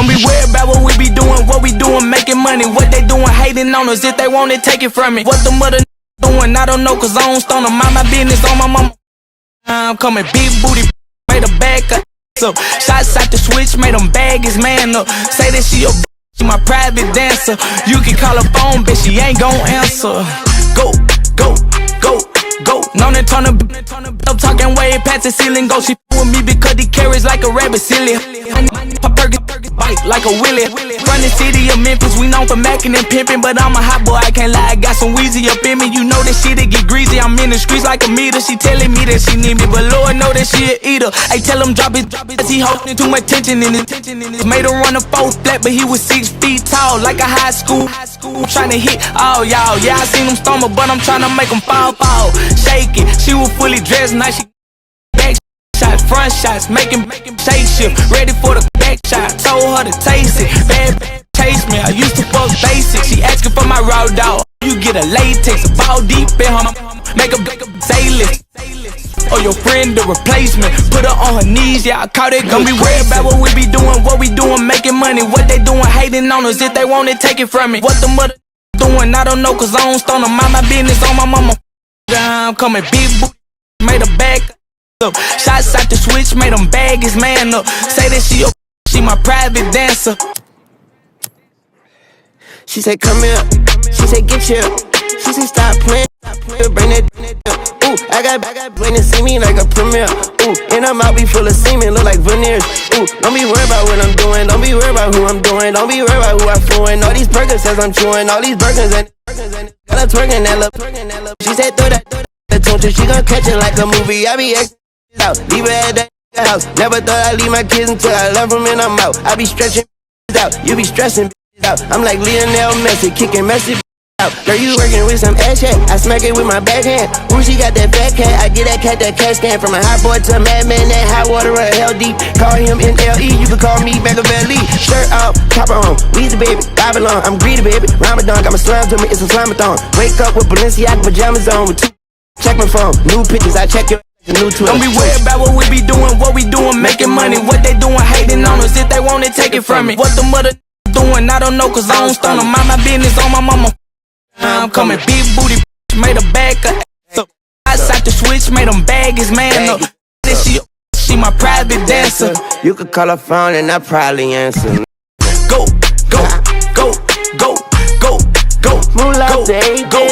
Don't be worried about what we doing, making money. What they doing, hating on us, if they want it, take it from me. What the mother doing, I don't know, cause I don't stone them. Mind my business on my mama. I'm coming big booty, made a back up. So shots out the switch, made them bag his man up. Say that she your she my private dancer. You can call her phone, bitch, she ain't gon' answer. Go, go, go, go. Known to turn up, talking way past the ceiling. Go, she with me because he carries like a rabbit silly. Pop bite like a willy. From the city of Memphis, we known for macking and pimping, but I'm a hot boy, I can't lie. I got some Weezy up in me, you know that shit, it get greasy. I'm in the streets like a meter. She telling me that she need me, but Lord know that she a eater. I tell him drop it, he holding too much tension in it. Made her run a 4 flat, but he was 6 feet tall, like a high school. Tryna hit all y'all, yeah, I seen him stumble, but I'm tryna make him fall. Shake it, she was fully dressed, now she back shots, front shots, making shake shift, ready for the back shot. Told her to taste it, bad taste me. I used to fuck basic. She asking for my raw dog. You get a latex, a ball deep in her, make a say list. Or your friend the replacement, put her on her knees, yeah, I caught it. Don't be worried about what we doing, making money. What they doing, hating on us, if they want it, take it from me. What the mother doing, I don't know, cause I don't stone them. Mind my business on my mama. I'm coming big booty, made a back up. Shots out the switch, made them bag his man up. Say that she my private dancer. She said come here, she said get here. She said stop playing, bring that up. Ooh, I got waiting to see me like a premiere. Ooh, and I'm out be full of semen, look like veneers. Ooh, don't be worried about what I'm doing, don't be worried about who I'm doing, don't be worried about who I'm fluent. All these burgers as I'm chewing, all these burgers and got her twerking that love. She said throw that tune till she gon' catch it like a movie. I be out, leave her at that house. Never thought I'd leave my kids until I love them and I'm out. I be stretching out, you be stressing out. I'm like Lionel Messi, kicking messy out. Girl, you working with some ass chat, I smack it with my backhand. Ooh, she got that fat cat, I get that cat that cash can. From a hot boy to a madman, that hot water run hell deep. Call him NLE, you can call me Machiavelli. Shirt off, Choppa on, Weezy baby, Babylon. I'm greedy baby, Ramadan, got my slime to me, it's a slime-a-thon. Wake up with Balenciaga pajamas on, with 2 check my phone, new pictures, I check your new Twitter. Don't be worried about what we doing, making money. What they doing, hating on us, if they want it, take it from me. What the mother doing, I don't know, cause I don't stone them. Mind my business on my mama. I'm coming big booty, made a back up. I shot the switch, made them bag his man up. She my private dancer. You could call her phone and I probably answer. Go, go, go, go, go, go, Moolah, go, baby. Go.